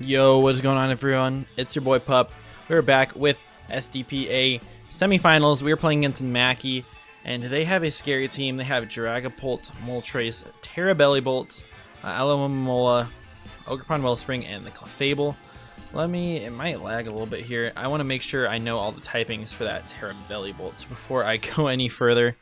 Yo, what's going on, everyone? It's your boy Pup. We're back with SDPA semifinals. We're playing against Mackie, and they have a scary team. They have Dragapult, Moltres, Terra Bellybolt, Alomomola, Ogrepon Wellspring, and the Clefable. It might lag a little bit here. I want to make sure I know all the typings for that Terra Bellybolt before I go any further.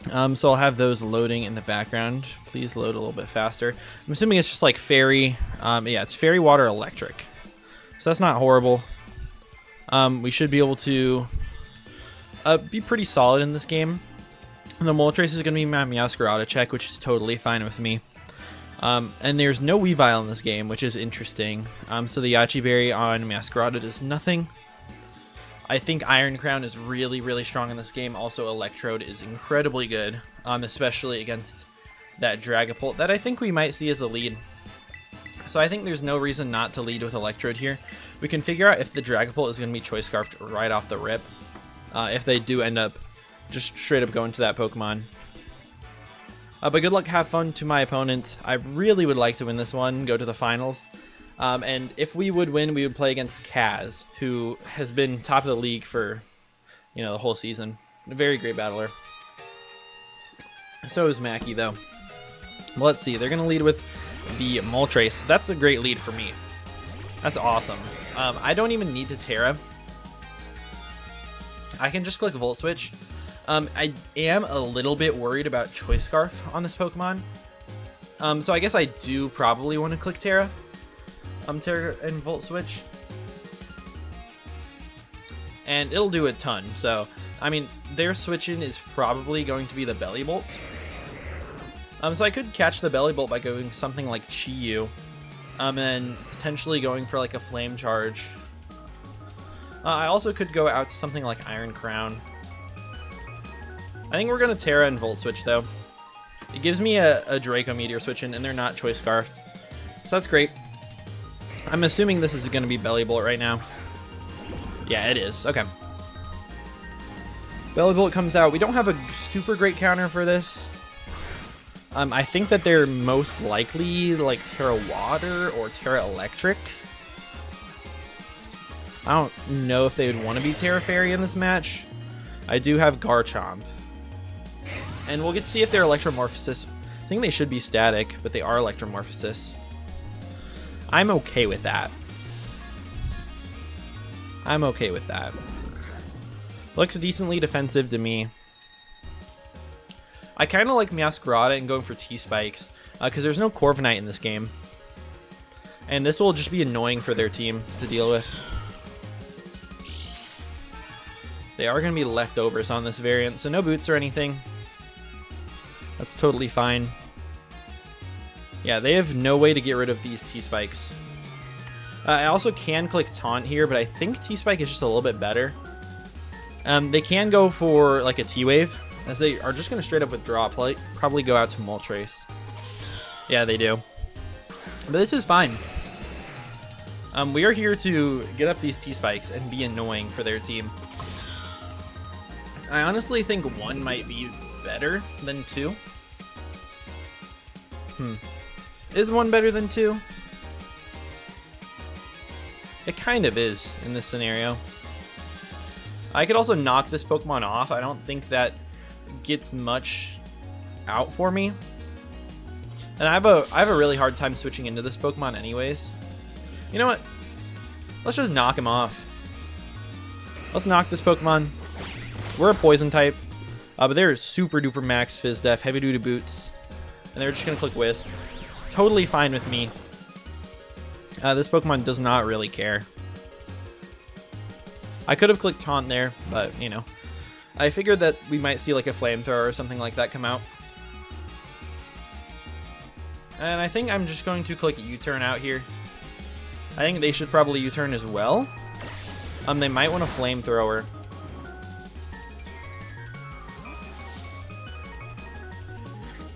So I'll have those loading in the background. Please load a little bit faster. I'm assuming it's just like fairy. Yeah, it's fairy, water, electric. So that's not horrible. We should be able to be pretty solid in this game. The Moltres is going to be my Meowscarada check, which is totally fine with me. And there's no Weavile in this game, which is interesting. So the Yachi Berry on Meowscarada does nothing. I think Iron Crown is really, really strong in this game. Also, Electrode is incredibly good, especially against that Dragapult that I think we might see as the lead. So I think there's no reason not to lead with Electrode here. We can figure out if the Dragapult is going to be Choice Scarfed right off the rip. If they do end up just straight up going to that Pokemon. But good luck, have fun to my opponent. I really would like to win this one, go to the finals. And if we would win, we would play against Kaz, who has been top of the league for, the whole season. A very great battler. So is Mackie, though. Well, let's see. They're going to lead with the Moltres. That's a great lead for me. That's awesome. I don't even need to Terra. I can just click Volt Switch. I am a little bit worried about Choice Scarf on this Pokemon. So I guess I do probably want to click Terra. Terra and Volt Switch. And it'll do a ton. So, I mean, their switch-in is probably going to be the Bellybolt. So I could catch the Bellybolt by going something like Chi-Yu. And then potentially going for like a Flame Charge. I also could go out to something like Iron Crown. I think we're going to Terra and Volt Switch, though. It gives me a Draco Meteor switch-in, and they're not Choice Scarfed. So that's great. I'm assuming this is going to be Bellybolt right now. Yeah, it is. Okay. Bellybolt comes out. We don't have a super great counter for this. I think that they're most likely like Terra Water or Terra Electric. I don't know if they would want to be Terra Fairy in this match. I do have Garchomp. And we'll get to see if they're Electromorphosis. I think they should be static, but they are Electromorphosis. I'm okay with that. I'm okay with that. Looks decently defensive to me. I kind of like Meowscarada and going for T-Spikes, because there's no Corviknight in this game. And this will just be annoying for their team to deal with. They are going to be leftovers on this variant, so no boots or anything. That's totally fine. Yeah, they have no way to get rid of these T-Spikes. I also can click Taunt here, but I think T-Spike is just a little bit better. They can go for like a T-Wave, as they are just going to straight up withdraw, probably go out to Moltres. Yeah, they do. But this is fine. We are here to get up these T-Spikes and be annoying for their team. I honestly think one might be better than two. Is one better than two? It kind of is in this scenario. I could also knock this Pokemon off. I don't think that gets much out for me. And I have a really hard time switching into this Pokemon anyways. You know what? Let's just knock him off. Let's knock this Pokemon. We're a poison type. But they're super duper max Fizz Def, heavy duty boots. And they're just going to click Wisp. Totally fine with me. This Pokemon does not really care. I could have clicked Taunt there, but, I figured that we might see like a Flamethrower or something like that come out. And I think I'm just going to click U-Turn out here. I think they should probably U-Turn as well. They might want a Flamethrower.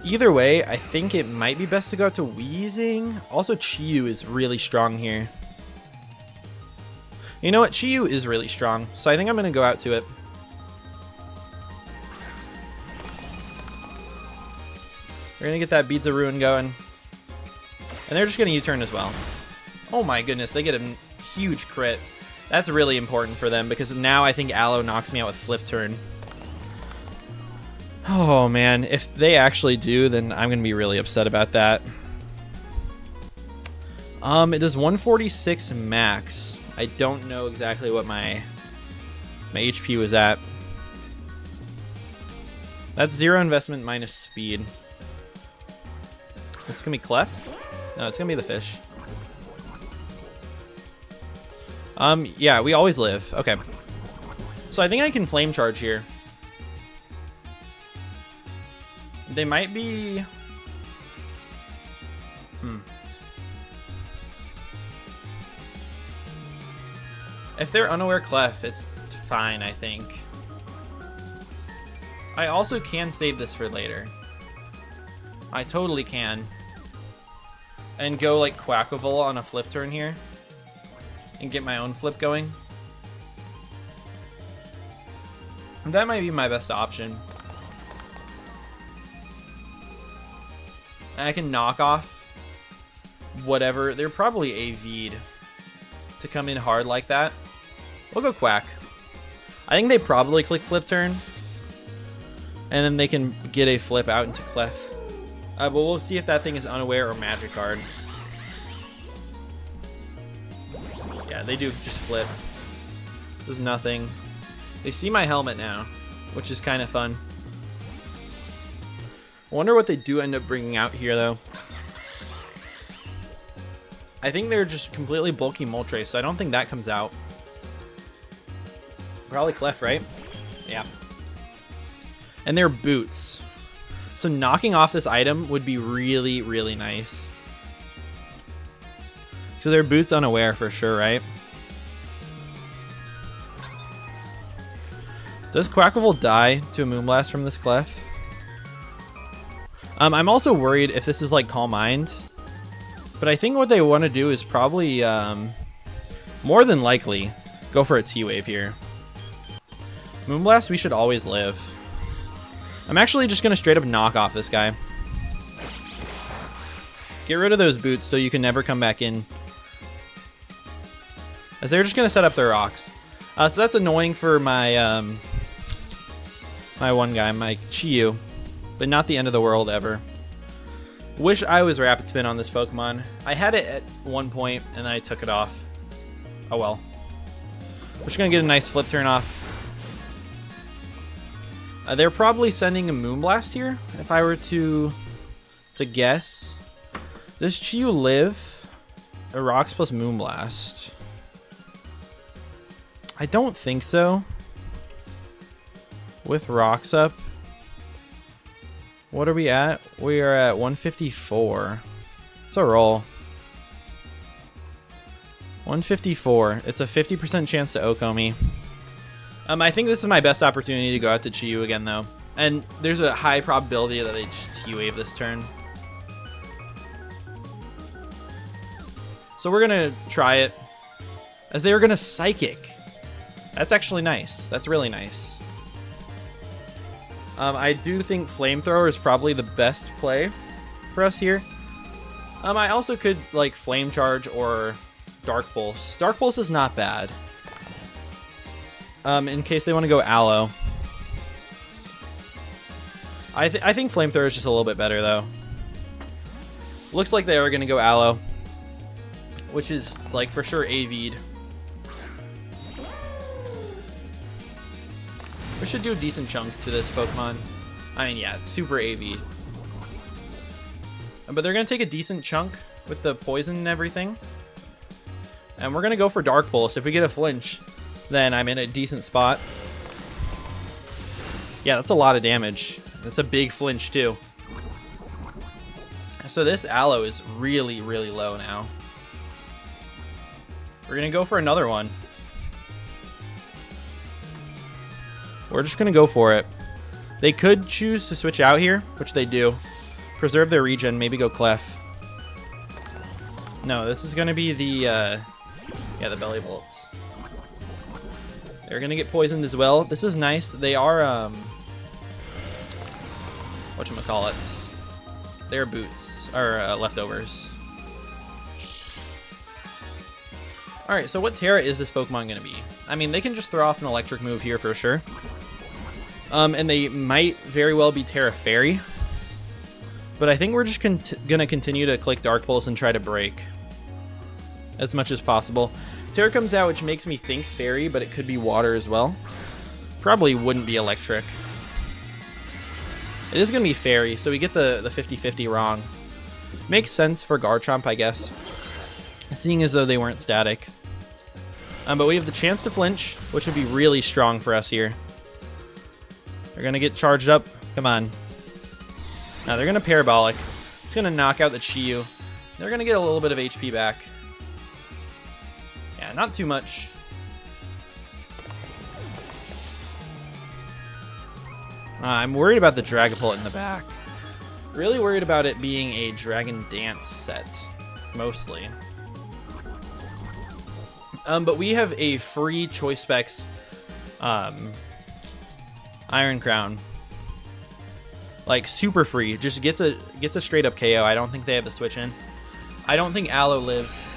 Either way, I think it might be best to go out to Weezing. Also, Chi-Yu is really strong here. You know what? Chi-Yu is really strong, so I think I'm going to go out to it. We're going to get that Beads of Ruin going. And they're just going to U-turn as well. Oh my goodness, they get a huge crit. That's really important for them because now I think Aloe knocks me out with flip turn. Oh man, if they actually do, then I'm gonna be really upset about that. It does 146 max. I don't know exactly what my HP was at. That's 0 investment minus speed. This is gonna be Clef? No, it's gonna be the fish. Yeah, we always live. Okay. So I think I can flame charge here. They might be... If they're unaware Clef, it's fine, I think. I also can save this for later. I totally can. And go like Quacklevola on a flip turn here. And get my own flip going. That might be my best option. I can knock off whatever. They're probably AV'd to come in hard like that. We'll go Quack. I think they probably click flip turn. And then they can get a flip out into Clef. But we'll see if that thing is unaware or magic guard. Yeah, they do just flip. There's nothing. They see my helmet now, which is kind of fun. I wonder what they do end up bringing out here, though. I think they're just completely bulky Moltres, so I don't think that comes out. Probably Clef, right? Yeah. And they're boots. So knocking off this item would be really, really nice. So they're boots unaware for sure, right? Does Quacklevola die to a Moonblast from this Clef? I'm also worried if this is like Calm Mind. But I think what they want to do is probably, more than likely, go for a T-Wave here. Moonblast, we should always live. I'm actually just going to straight up knock off this guy. Get rid of those boots so you can never come back in. As they're just going to set up their rocks. So that's annoying for my my one guy, my Chiyu. But not the end of the world ever. Wish I was Rapid Spin on this Pokemon. I had it at one point and I took it off. Oh well. We're just going to get a nice flip turn off. They're probably sending a Moonblast here, if I were to guess. Does Chiyu live? A Rocks plus Moonblast. I don't think so. With Rocks up. What are we at? We are at 154. It's a roll. 154. It's a 50% chance to Okomi. I think this is my best opportunity to go out to Chiyu again, though. And there's a high probability that they just T-Wave this turn. So we're going to try it. As they were going to Psychic. That's actually nice. That's really nice. I do think Flamethrower is probably the best play for us here. I also could, like, Flame Charge or Dark Pulse. Dark Pulse is not bad. In case they want to go Aloe. I think Flamethrower is just a little bit better, though. Looks like they are going to go Aloe. Which is, like, for sure AV'd. We should do a decent chunk to this Pokemon. I mean, yeah, it's super AV'd. But they're going to take a decent chunk with the poison and everything. And we're going to go for Dark Pulse. If we get a flinch, then I'm in a decent spot. Yeah, that's a lot of damage. That's a big flinch, too. So this Aloe is really, really low now. We're going to go for another one. We're just going to go for it. They could choose to switch out here, which they do. Preserve their regen, maybe go Clef. No, this is going to be the, yeah, the Belly Bolts. They're going to get poisoned as well. This is nice. They are, whatchamacallit. They're boots, or leftovers. Alright, so what Terra is this Pokemon going to be? I mean, they can just throw off an electric move here for sure. And they might very well be Terra Fairy. But I think we're just going to continue to click Dark Pulse and try to break as much as possible. Terra comes out, which makes me think Fairy, but it could be Water as well. Probably wouldn't be Electric. It is going to be Fairy, so we get the 50-50 wrong. Makes sense for Garchomp, I guess, seeing as though they weren't static. But we have the chance to flinch, which would be really strong for us here. They're going to get charged up. Come on. Now they're going to Parabolic. It's going to knock out the Chi-Yu. They're going to get a little bit of HP back. Yeah, not too much. I'm worried about the Dragapult in the back. Really worried about it being a Dragon Dance set, mostly. But we have a free Choice Specs Iron Crown. Like, super free. Just gets a straight up KO. I don't think they have a switch in. I don't think Aloe lives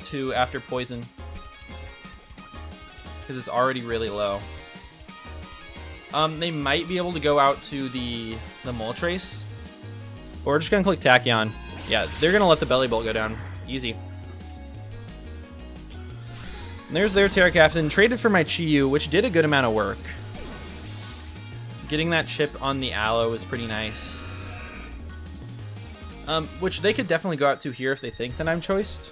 to after Poison, because it's already really low. They might be able to go out to the Moltres. But we're just going to click Tachyon. Yeah, they're going to let the Belly Bolt go down. Easy. And there's their Terra Captain. Traded for my Chi-Yu, which did a good amount of work. Getting that chip on the Aloe is pretty nice. Which they could definitely go out to here if they think that I'm choiced.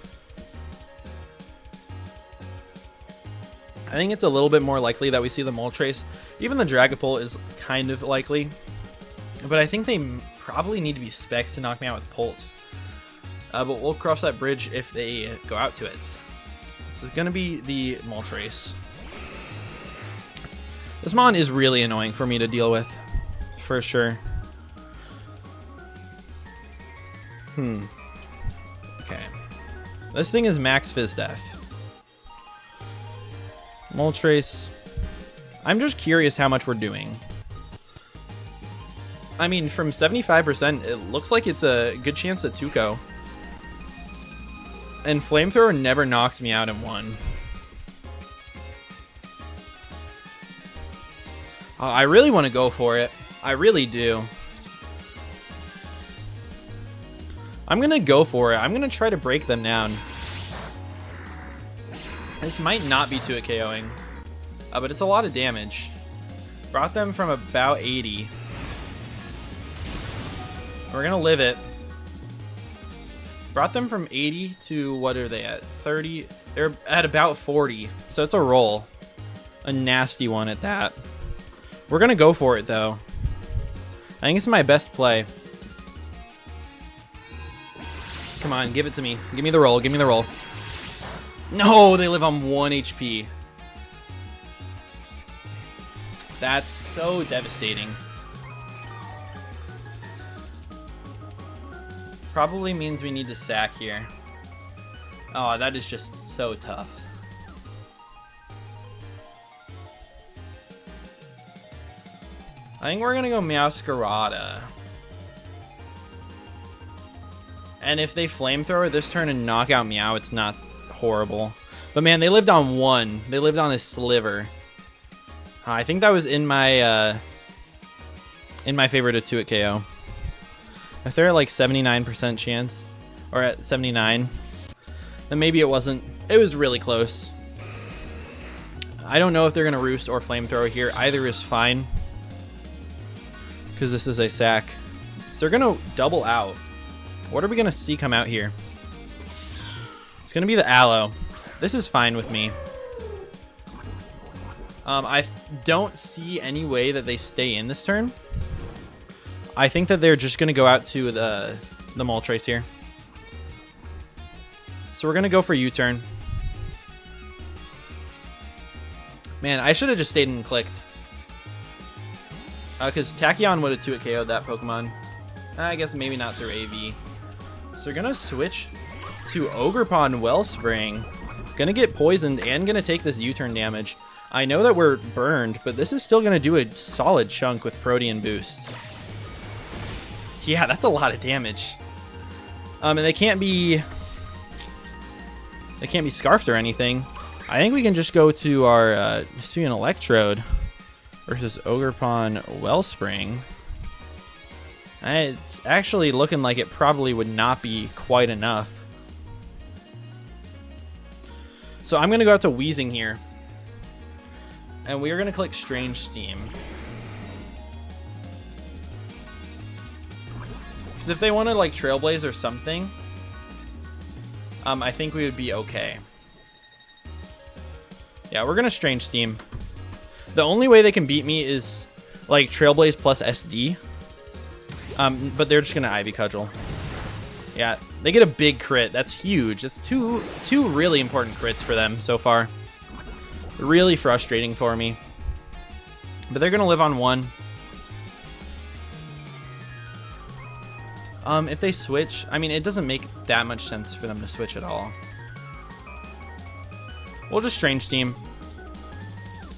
I think it's a little bit more likely that we see the Moltres. Even the Dragapult is kind of likely. But I think they probably need to be specs to knock me out with Pult. But we'll cross that bridge if they go out to it. This is going to be the Moltres. This Mon is really annoying for me to deal with. For sure. Okay. This thing is max Fizz Def. Moltres. I'm just curious how much we're doing. I mean, from 75%, it looks like it's a good chance at Tuco. And Flamethrower never knocks me out in one. I really want to go for it. I really do. I'm going to go for it. I'm going to try to break them down. This might not be 2-hit KOing, but it's a lot of damage. Brought them from about 80. We're going to live it. Brought them from 80 to, what are they at? 30. They're at about 40, so it's a roll. A nasty one at that. We're going to go for it, though. I think it's my best play. Come on, give it to me. Give me the roll. Give me the roll. No, they live on 1 HP. That's so devastating. Probably means we need to sack here. Oh, that is just so tough. I think we're going to go Meowscarada. And if they Flamethrower this turn and knock out Meow, it's not horrible. But man, they lived on 1. They lived on a sliver. I think that was in my favor to 2-hit KO. If they're at like 79% chance, or at 79, then maybe it wasn't. It was really close. I don't know if they're going to Roost or Flamethrower here. Either is fine, because this is a sack. So they're going to double out. What are we going to see come out here? It's going to be the Aloe. This is fine with me. I don't see any way that they stay in this turn. I think that they're just going to go out to the Moltres here. So we're going to go for U-turn. Man, I should have just stayed and clicked. Because Tachyon would have 2-hit KO'd that Pokemon. I guess maybe not through AV. So we're going to switch to Ogerpon Wellspring. Going to get poisoned and going to take this U-turn damage. I know that we're burned, but this is still going to do a solid chunk with Protean Boost. Yeah, that's a lot of damage. And they can't be... They can't be scarfed or anything. I think we can just go to our Hisuian Electrode versus Ogerpon Wellspring. It's actually looking like it probably would not be quite enough. So I'm going to go out to Wheezing here. And we are going to click Strange Steam. Because if they want to like Trailblaze or something, I think we would be okay. Yeah, we're going to Strange Steam. The only way they can beat me is like Trailblaze plus SD. But they're just going to Ivy Cudgel. Yeah, they get a big crit. That's huge. That's two really important crits for them so far. Really frustrating for me. But they're going to live on 1. If they switch, I mean, it doesn't make that much sense for them to switch at all. We'll just Strange Steam.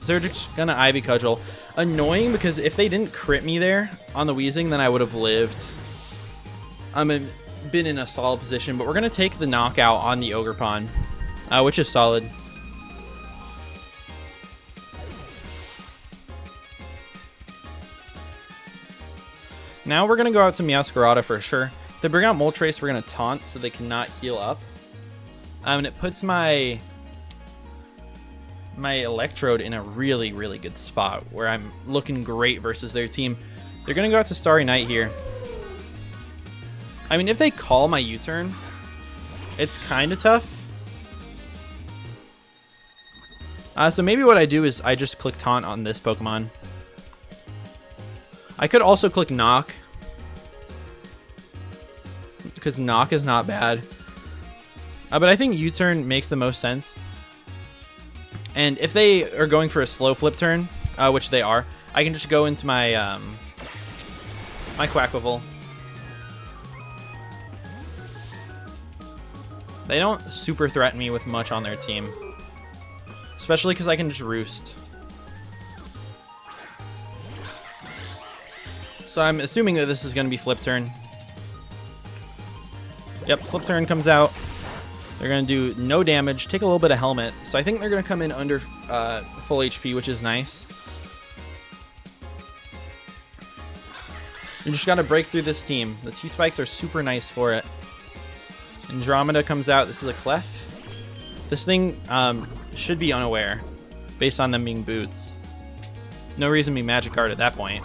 So they're just going to Ivy Cudgel. Annoying because if they didn't crit me there on the Wheezing, then I would have lived. Been in a solid position, but we're going to take the knockout on the Ogerpon, which is solid. Now we're going to go out to Meowscarada for sure. If they bring out Moltres, we're going to taunt so they cannot heal up. And it puts my Electrode in a really, really good spot where I'm looking great versus their team. They're going to go out to Starry Night here. I mean, if they call my U-turn, it's kind of tough. So maybe what I do is I just click Taunt on this Pokemon. I could also click Knock, because Knock is not bad. But I think U-turn makes the most sense. And if they are going for a slow flip turn, which they are, I can just go into my my Quaquaval. They don't super threaten me with much on their team. Especially because I can just Roost. So I'm assuming that this is going to be Flip Turn. Yep, Flip Turn comes out. They're going to do no damage, take a little bit of Helmet. So I think they're going to come in under full HP, which is nice. You just got to break through this team. The T-Spikes are super nice for it. Andromeda comes out. This is a Clef. This thing should be unaware based on them being boots. No reason to be Magic Guard at that point.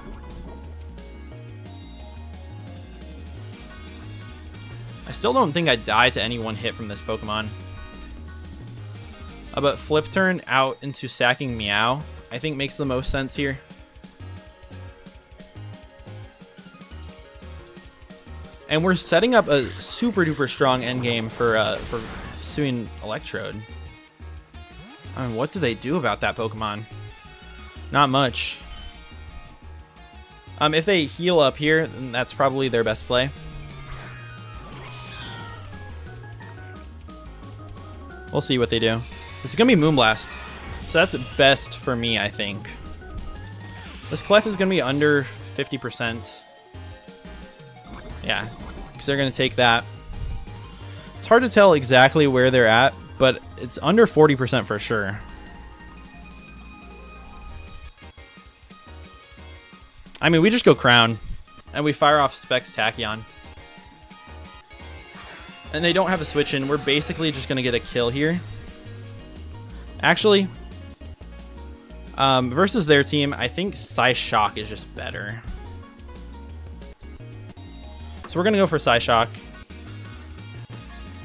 I still don't think I'd die to any one hit from this Pokemon. But Flip Turn out into sacking Meow, I think makes the most sense here. And we're setting up a super duper strong endgame for Hisuian Electrode. I mean, what do they do about that Pokemon? Not much. If they heal up here, then that's probably their best play. We'll see what they do. This is going to be Moonblast. So that's best for me, I think. This Clef is going to be under 50%. Yeah, because they're going to take that. It's hard to tell exactly where they're at, but it's under 40% for sure. I mean, we just go Crown, and we fire off Specs Tachyon. And they don't have a switch in. We're basically just going to get a kill here. Actually, versus their team, I think Psyshock is just better. So we're going to go for Psyshock.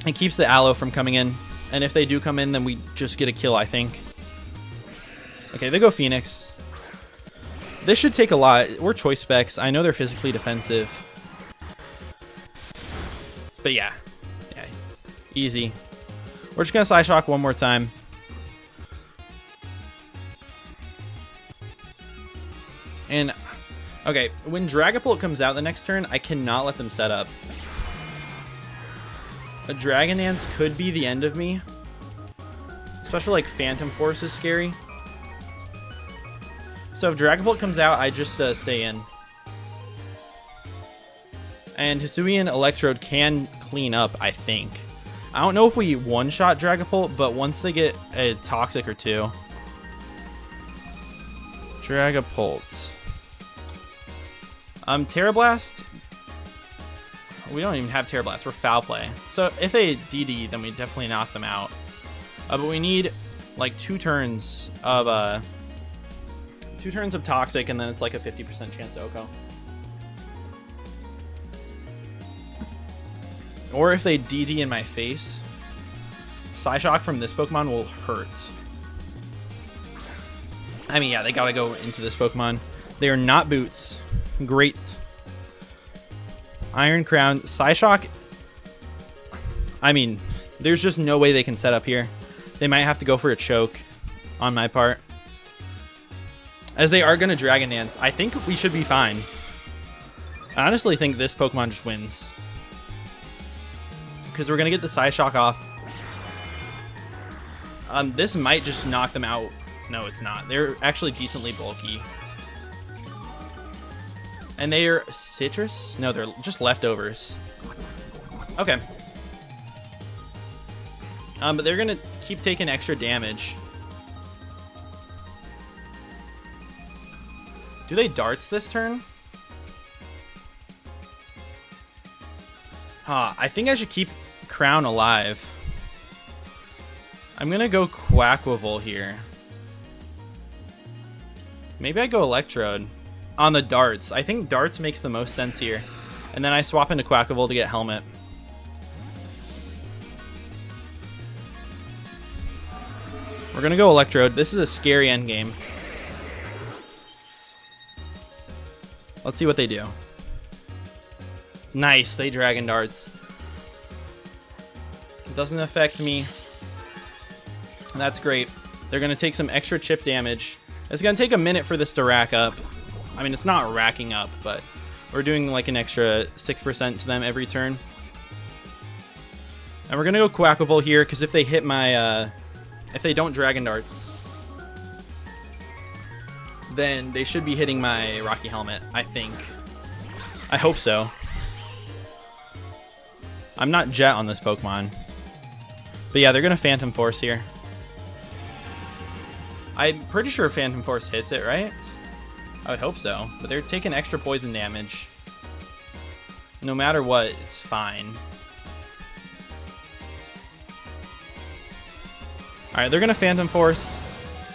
It keeps the Aloe from coming in. And if they do come in, then we just get a kill, I think. Okay, they go Phoenix. This should take a lot. We're Choice Specs. I know they're physically defensive. But yeah. Easy. We're just going to Psyshock one more time. And, okay, when Dragapult comes out the next turn, I cannot let them set up. A Dragon Dance could be the end of me. Especially like Phantom Force is scary. So if Dragapult comes out, I just stay in. And Hisuian Electrode can clean up, I think. I don't know if we one-shot Dragapult, but once they get a Toxic or two. Dragapult. Terra Blast. We don't even have Terra Blast. We're Foul Play. So if they DD, then we definitely knock them out. But we need like 2 turns of Toxic, and then it's like a 50% chance to OHKO. Or if they DD in my face, Psyshock from this Pokemon will hurt. I mean, yeah, they gotta go into this Pokemon. They are not Boots. Great. Iron Crown. Psyshock. I mean, there's just no way they can set up here. They might have to go for a choke on my part. As they are going to Dragon Dance, I think we should be fine. I honestly think this Pokemon just wins. Because we're going to get the Psyshock off. This might just knock them out. No, it's not. They're actually decently bulky. And they are Citrus? No, they're just leftovers. Okay. But they're going to keep taking extra damage. Do they darts this turn? I think I should keep Crown alive. I'm going to go Quaquaval here. Maybe I go Electrode on the darts. I think darts makes the most sense here. And then I swap into Quaquaval to get Helmet. We're going to go Electrode. This is a scary endgame. Let's see what they do. Nice, they Dragon Darts. It doesn't affect me. That's great. They're going to take some extra chip damage. It's going to take a minute for this to rack up. I mean, it's not racking up, but we're doing like an extra 6% to them every turn. And we're going to go Quaquaval here, because if they hit my... if they don't Dragon Darts, then they should be hitting my Rocky Helmet, I think. I hope so. I'm not Jet on this Pokemon. But yeah, they're going to Phantom Force here. I'm pretty sure Phantom Force hits it, right? I would hope so. But they're taking extra poison damage. No matter what, it's fine. Alright, they're going to Phantom Force.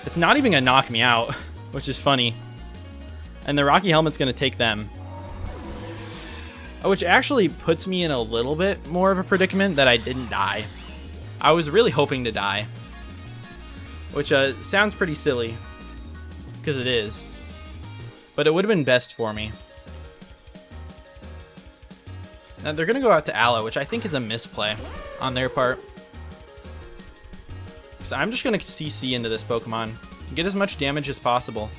It's not even going to knock me out, which is funny. And the Rocky Helmet's going to take them. Which actually puts me in a little bit more of a predicament that I didn't die. I was really hoping to die. Which sounds pretty silly. Because it is. But it would have been best for me. Now they're going to go out to Aloe, which I think is a misplay on their part. So I'm just going to CC into this Pokemon. Get as much damage as possible.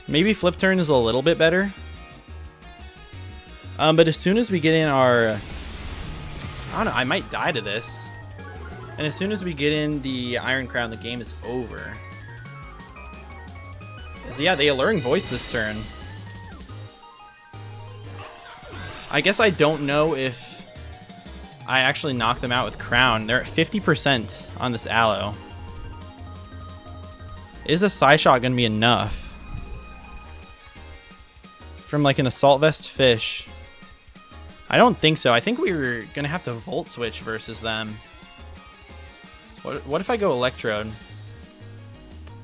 Maybe Flip Turn is a little bit better. But as soon as we get in our... I don't know, I might die to this. And as soon as we get in the Iron Crown, the game is over. So yeah, they Alluring Voice this turn. I guess I don't know if I actually knock them out with Crown. They're at 50% on this Aloe. Is a Psyshock going to be enough? From like an Assault Vest Fish. I don't think so. I think we were going to have to Volt Switch versus them. What if I go Electrode?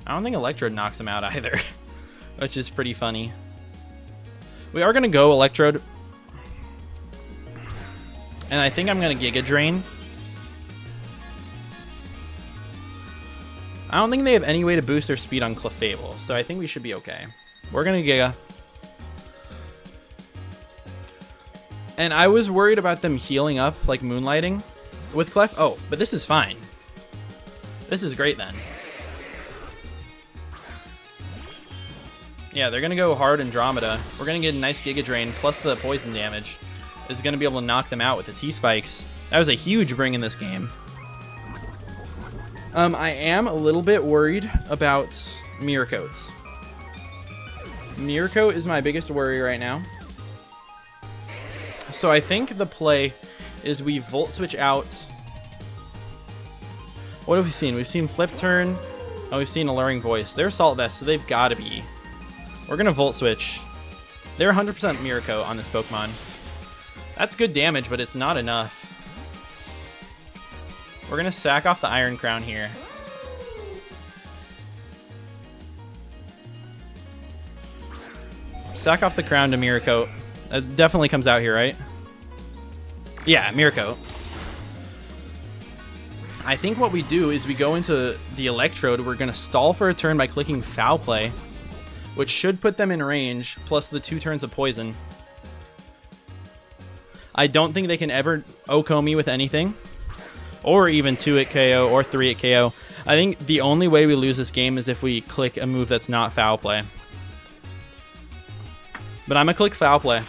I don't think Electrode knocks them out either. Which is pretty funny. We are going to go Electrode. And I think I'm going to Giga Drain. I don't think they have any way to boost their speed on Clefable, so I think we should be okay. We're going to Giga. And I was worried about them healing up, like Moonlighting with Clef. Oh, but this is fine. This is great then. Yeah, they're going to go hard Andromeda. We're going to get a nice Giga Drain, plus the poison damage is going to be able to knock them out with the T-Spikes. That was a huge bring in this game. I am a little bit worried about Mirror Coats. Mirror Coat is my biggest worry right now. So I think the play is we Volt Switch out. What have we seen? We've seen Flip Turn. Oh, we've seen Alluring Voice. They're Assault Vest, so they've got to be. We're going to Volt Switch. They're 100% Mirako on this Pokemon. That's good damage, but it's not enough. We're going to sack off the Iron Crown here. Sack off the Crown to Mirako. It definitely comes out here, right? Yeah, Mirako. I think what we do is we go into the Electrode. We're going to stall for a turn by clicking Foul Play, which should put them in range, plus the 2 turns of Poison. I don't think they can ever OHKO me with anything, or even 2 at KO or 3 at KO. I think the only way we lose this game is if we click a move that's not Foul Play. But I'm going to click Foul Play.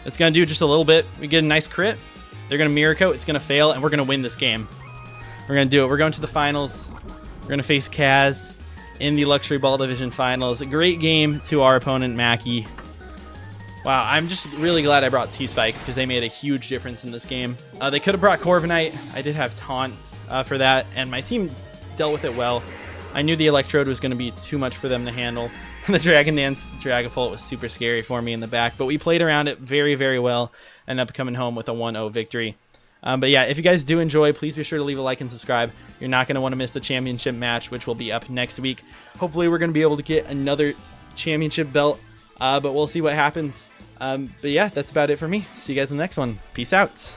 It's going to do just a little bit. We get a nice crit. They're going to Mirako. It's going to fail, and we're going to win this game. We're going to do it. We're going to the finals. We're going to face Kaz in the Luxury Ball Division finals. A great game to our opponent, Mackie. Wow, I'm just really glad I brought T-Spikes because they made a huge difference in this game. They could have brought Corviknight. I did have Taunt for that, and my team dealt with it well. I knew the Electrode was going to be too much for them to handle. The Dragon Dance Dragapult was super scary for me in the back, but we played around it very, very well. Ended up coming home with a 1-0 victory. But yeah, if you guys do enjoy, please be sure to leave a like and subscribe. You're not going to want to miss the championship match, which will be up next week. Hopefully, we're going to be able to get another championship belt, but we'll see what happens. But yeah, that's about it for me. See you guys in the next one. Peace out.